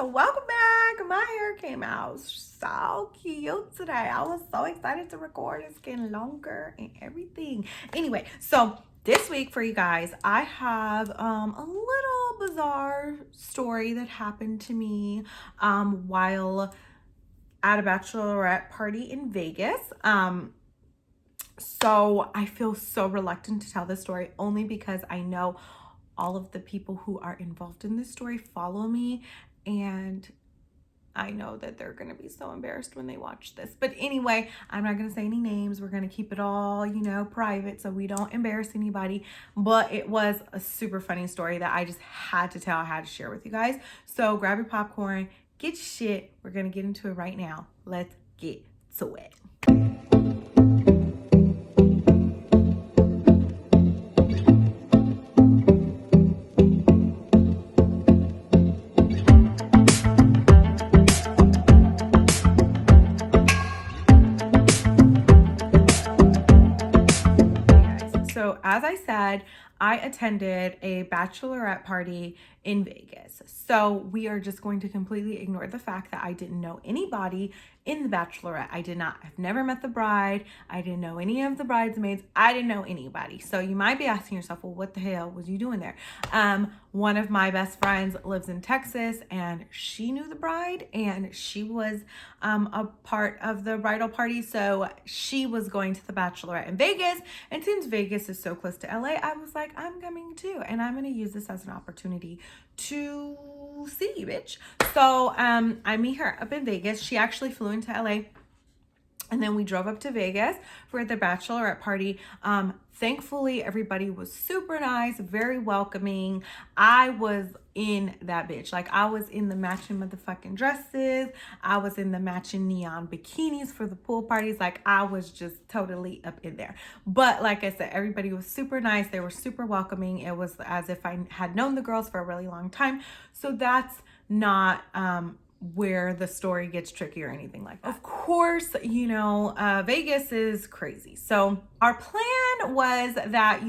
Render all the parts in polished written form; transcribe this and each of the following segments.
welcome back. My hair came out so cute today. I was so excited to record. It's getting longer and everything. Anyway, so this week for you guys, I have a little bizarre story that happened to me while at a bachelorette party in Vegas. So I feel so reluctant to tell this story only because I know all of the people who are involved in this story follow me, and I know that they're going to be so embarrassed when they watch this. But anyway, I'm not going to say any names. We're going to keep it all, private so we don't embarrass anybody. But it was a super funny story that I just had to tell, I had to share with you guys. So grab your popcorn, get your shit. We're going to get into it right now. Let's get to it. So as I said, I attended a bachelorette party in Vegas. So we are just going to completely ignore the fact that I didn't know anybody in the bachelorette. I've never met the bride. I didn't know any of the bridesmaids. I didn't know anybody. So you might be asking yourself, well, what the hell was you doing there? One of my best friends lives in Texas, and she knew the bride, and she was a part of the bridal party. So she was going to the bachelorette in Vegas. And since Vegas is so close to LA, I was like, I'm coming too. And I'm going to use this as an opportunity to see you, bitch. So I meet her up in Vegas. She actually flew into LA, and then we drove up to Vegas for the bachelorette party. Thankfully, everybody was super nice, very welcoming. I was in that bitch. Like, I was in the matching motherfucking dresses. I was in the matching neon bikinis for the pool parties. Like, I was just totally up in there. But like I said, everybody was super nice. They were super welcoming. It was as if I had known the girls for a really long time. So that's not where the story gets tricky or anything like that. Of course, Vegas is crazy. So our plan was that,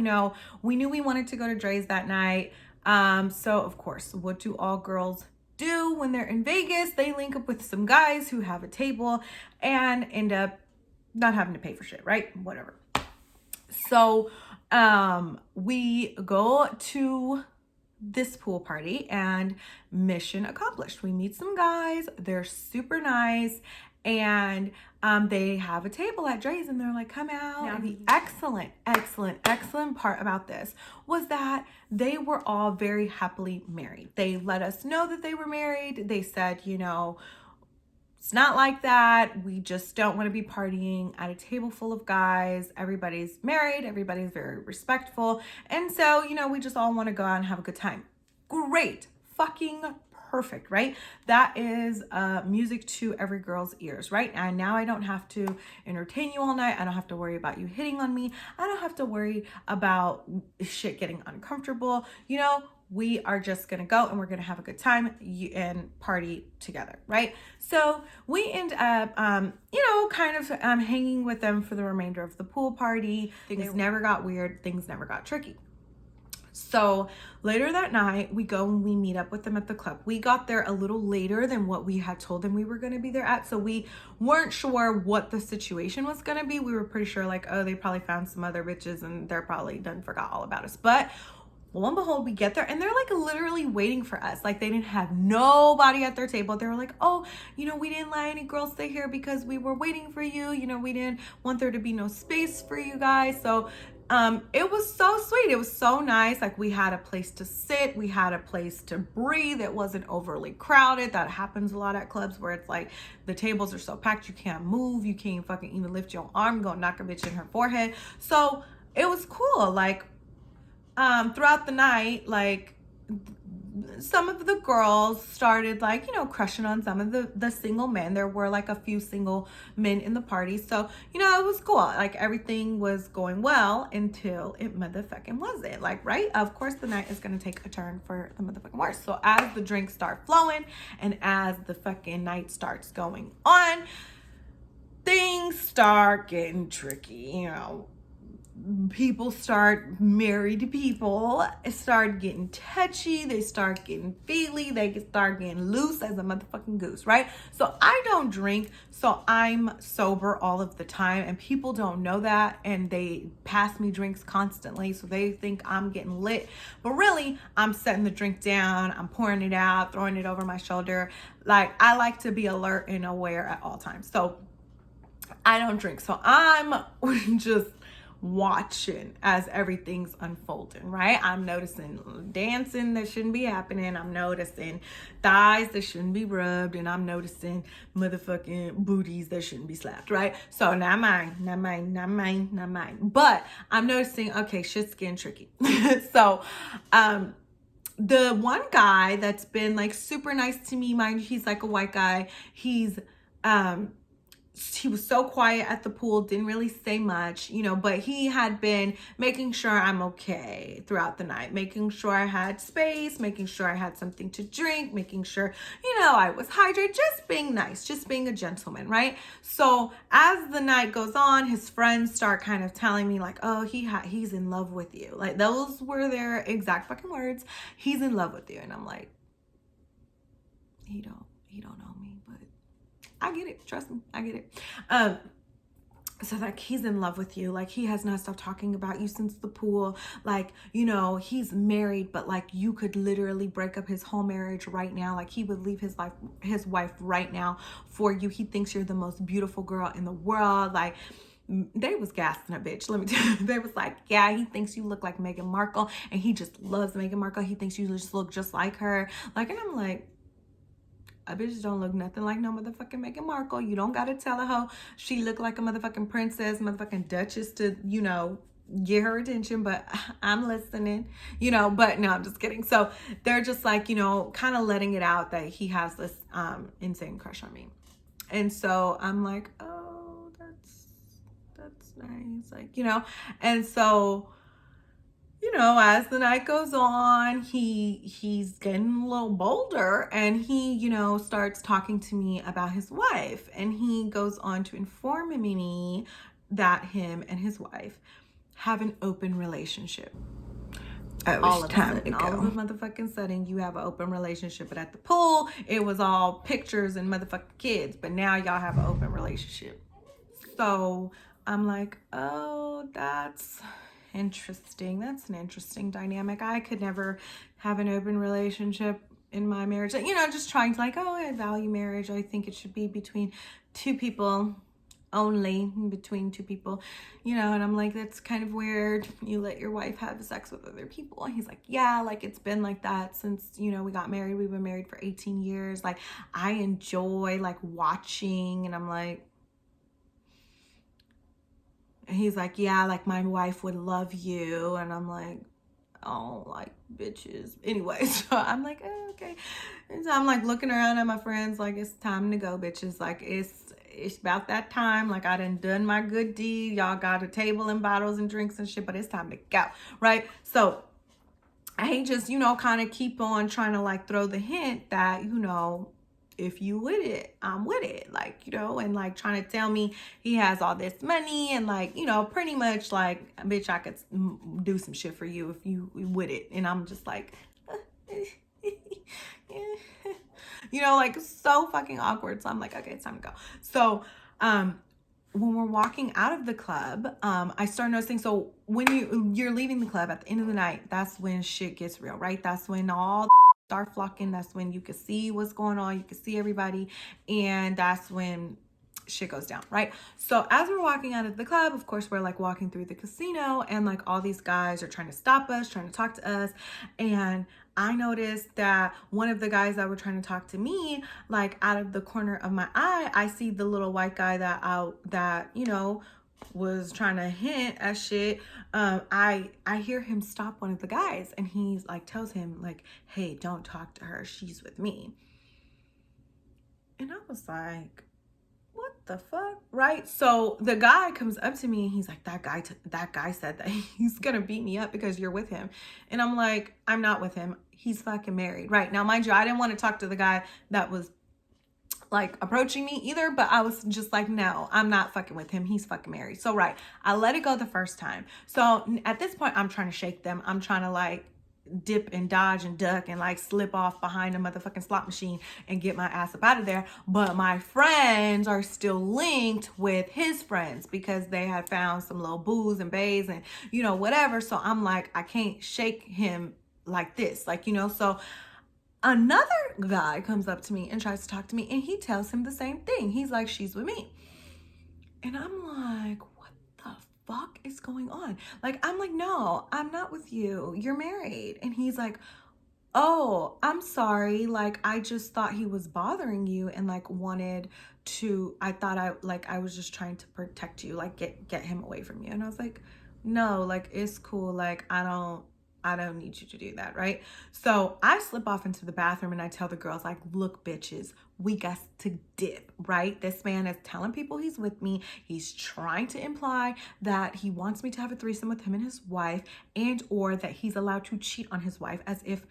we knew we wanted to go to Dre's that night. So of course, what do all girls do when they're in Vegas? They link up with some guys who have a table and end up not having to pay for shit, right? Whatever. So we go to this pool party and mission accomplished. We meet some guys, they're super nice, and they have a table at Dre's, and they're like, come out. Now the excellent part about this was that they were all very happily married. They let us know that they were married. They said, it's not like that. We just don't want to be partying at a table full of guys. Everybody's married. Everybody's very respectful. And so, we just all want to go out and have a good time. Great. Fucking perfect, right? That is music to every girl's ears, right? And now I don't have to entertain you all night. I don't have to worry about you hitting on me. I don't have to worry about shit getting uncomfortable. We are just going to go and we're going to have a good time and party together, right? So we end up, hanging with them for the remainder of the pool party. Things never got weird. Things never got tricky. So later that night, we go and we meet up with them at the club. We got there a little later than what we had told them we were going to be there at. So we weren't sure what the situation was going to be. We were pretty sure like, oh, they probably found some other bitches and they're probably done forgot all about us. But lo and behold, we get there and they're like literally waiting for us. Like, they didn't have nobody at their table. They were like, oh, we didn't let any girls stay here because we were waiting for you. We didn't want there to be no space for you guys. So it was so sweet. It was so nice. Like, we had a place to sit. We had a place to breathe. It wasn't overly crowded. That happens a lot at clubs where it's like the tables are so packed you can't move. You can't fucking even lift your arm, go knock a bitch in her forehead. So it was cool. Like, throughout the night, like, some of the girls started like, crushing on some of the single men. There were like a few single men in the party. So, it was cool. Like, everything was going well until it motherfucking wasn't. Like, right? Of course, the night is going to take a turn for the motherfucking worse. So as the drinks start flowing and as the fucking night starts going on, things start getting tricky. people start, married people start getting touchy, they start getting feely, they start getting loose as a motherfucking goose, right? So I don't drink, so I'm sober all of the time, and people don't know that, and they pass me drinks constantly, so they think I'm getting lit, but really I'm setting the drink down, I'm pouring it out, throwing it over my shoulder. Like, I like to be alert and aware at all times. So I don't drink, so I'm just watching as everything's unfolding, right? I'm noticing dancing that shouldn't be happening. I'm noticing thighs that shouldn't be rubbed, and I'm noticing motherfucking booties that shouldn't be slapped, right? So not mine. But I'm noticing, okay, shit's getting tricky. So, the one guy that's been like super nice to me, mind you, he's like a white guy. He was so quiet at the pool, didn't really say much, you know, but he had been making sure I'm okay throughout the night, making sure I had space, making sure I had something to drink, making sure, you know, I was hydrated, just being nice, just being a gentleman, right? So as the night goes on, his friends start kind of telling me like, oh, he's in love with you. Like, those were their exact fucking words. He's in love with you. And I'm like, he don't know me, but I get it. Trust me, I get it. So like, he's in love with you. Like, he has not stopped talking about you since the pool. Like, you know, he's married, but like, you could literally break up his whole marriage right now. Like, he would leave his wife right now for you. He thinks you're the most beautiful girl in the world. Like, they was gassing a bitch. Let me tell you, they was like, yeah, he thinks you look like Meghan Markle, and he just loves Meghan Markle. He thinks you just look just like her. Like, and I'm like, a bitch don't look nothing like no motherfucking Meghan Markle. You don't gotta tell a hoe she look like a motherfucking princess, motherfucking duchess to, you know, get her attention, but I'm listening, you know. But no, I'm just kidding. So they're just like, you know, kind of letting it out that he has this insane crush on me. And so I'm like, oh, that's nice, like, you know. And so, you know, as the night goes on, he's getting a little bolder, and he, you know, starts talking to me about his wife, and he goes on to inform me that him and his wife have an open relationship. All of a sudden, motherfucking sudden, you have an open relationship, but at the pool, it was all pictures and motherfucking kids, but now y'all have an open relationship. So I'm like, oh, that's interesting. That's an interesting dynamic. I could never have an open relationship in my marriage. You know, just trying to like, oh, I value marriage. I think it should be between two people only, between two people, you know. And I'm like, that's kind of weird. You let your wife have sex with other people. And he's like, yeah, like, it's been like that since, you know, we got married. We've been married for 18 years. Like, I enjoy like watching. And I'm like, and he's like, yeah, like, my wife would love you. And I'm like, oh, like, bitches. Anyway, so I'm like, oh, okay. And so I'm like looking around at my friends, like, it's time to go, bitches. Like, it's about that time. Like, I done my good deed. Y'all got a table and bottles and drinks and shit, but it's time to go, right? So I just, you know, kind of keep on trying to like throw the hint that, you know, if you with it, I'm with it, like, you know, and like trying to tell me he has all this money, and like, you know, pretty much like, bitch, I could do some shit for you if you with it. And I'm just like, you know, like, so fucking awkward. So I'm like, okay, it's time to go. So when we're walking out of the club, I start noticing, so when you're leaving the club at the end of the night, that's when shit gets real, right? That's when all start flocking. That's when you can see what's going on, you can see everybody, and that's when shit goes down, right? So as we're walking out of the club, of course, we're like walking through the casino, and like all these guys are trying to stop us, trying to talk to us. And I noticed that one of the guys that were trying to talk to me, like, out of the corner of my eye, I see the little white guy that you know, was trying to hint at shit. I hear him stop one of the guys, and he's like, tells him like, hey, don't talk to her, she's with me. And I was like, what the fuck, right? So the guy comes up to me, and he's like, that guy said that he's gonna beat me up because you're with him. And I'm like, I'm not with him, he's fucking married, right? Now, mind you, I didn't want to talk to the guy that was like approaching me either, but I was just like, no, I'm not fucking with him. He's fucking married. So right, I let it go the first time. So at this point, I'm trying to shake them. I'm trying to like dip and dodge and duck and like slip off behind a motherfucking slot machine and get my ass up out of there. But my friends are still linked with his friends because they had found some little booze and bays and, you know, whatever. So I'm like, I can't shake him like this, like, you know. So another guy comes up to me and tries to talk to me, and he tells him the same thing. He's like, she's with me. And I'm like, what the fuck is going on? Like, I'm like, no, I'm not with you. You're married. And he's like, oh, I'm sorry. Like, I just thought he was bothering you and like wanted to, I was just trying to protect you, like get him away from you. And I was like, no, like, it's cool. Like, I don't need you to do that, right? So I slip off into the bathroom and I tell the girls, like, look, bitches, we got to dip, right? This man is telling people he's with me. He's trying to imply that he wants me to have a threesome with him and his wife, and or that he's allowed to cheat on his wife, as if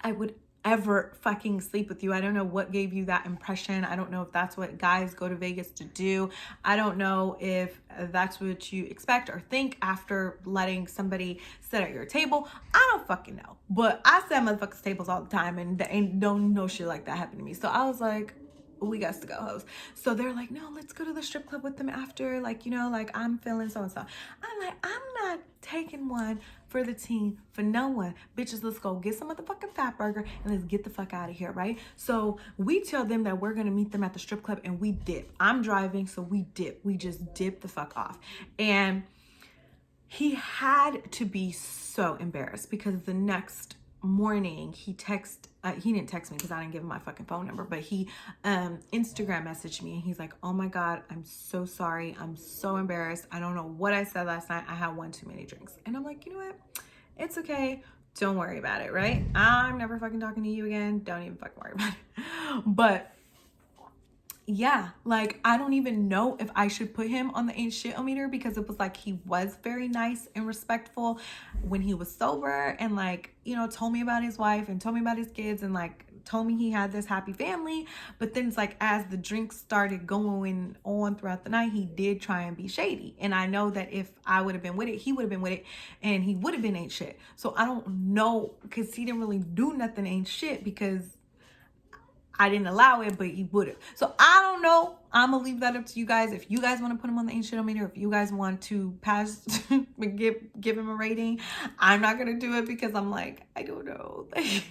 I would ever fucking sleep with you. I don't know what gave you that impression. I don't know if that's what guys go to Vegas to do. I don't know if that's what you expect or think after letting somebody sit at your table. I don't fucking know. But I sit at motherfuckers' tables all the time, and ain't no shit like that happened to me. So I was like, we got to go, hoes. So they're like, no, let's go to the strip club with them after, like, you know, like, I'm feeling so and so. I'm like, I'm not taking one for the team for no one. Bitches, let's go get some motherfucking fat burger and let's get the fuck out of here, right? So we tell them that we're gonna meet them at the strip club and we dip. I'm driving, so we dip. We just dip the fuck off. And he had to be so embarrassed because the next morning he didn't text me because I didn't give him my fucking phone number, but he Instagram messaged me and he's like, oh my God, I'm so sorry. I'm so embarrassed. I don't know what I said last night. I had one too many drinks. And I'm like, you know what? It's okay. Don't worry about it, right? I'm never fucking talking to you again. Don't even fucking worry about it. But yeah, like, I don't even know if I should put him on the ain't shit-o-meter, because it was like he was very nice and respectful when he was sober, and like, you know, told me about his wife and told me about his kids and like told me he had this happy family. But then it's like, as the drinks started going on throughout the night, he did try and be shady. And I know that if I would have been with it, he would have been with it, and he would have been ain't shit. So I don't know, because he didn't really do nothing ain't shit because I didn't allow it, but he would have. So I don't know. I'm gonna leave that up to you guys. If you guys want to put him on the ain't shit-o-meter, if you guys want to pass, give him a rating, I'm not gonna do it because I'm like, I don't know. Like,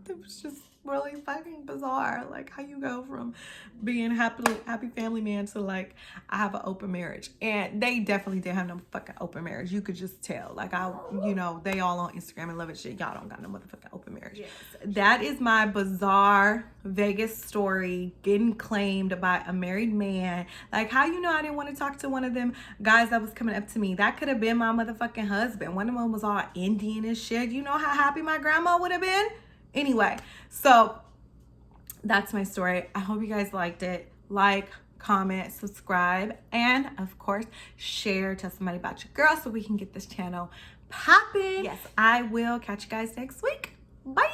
it was just really fucking bizarre. Like, how you go from being happy family man to like, I have an open marriage. And they definitely didn't have no fucking open marriage. You could just tell. Like, you know, they all on Instagram and love it shit. Y'all don't got no motherfucking open marriage. Yes. That is my bizarre Vegas story, getting claimed by a married man. Like, how you know I didn't want to talk to one of them guys that was coming up to me? That could have been my motherfucking husband. One of them was all Indian and shit. You know how happy my grandma would have been? Anyway, so that's my story. I hope you guys liked it. Like, comment, subscribe, and of course, share. Tell somebody about your girl so we can get this channel popping. Yes, I will catch you guys next week. Bye.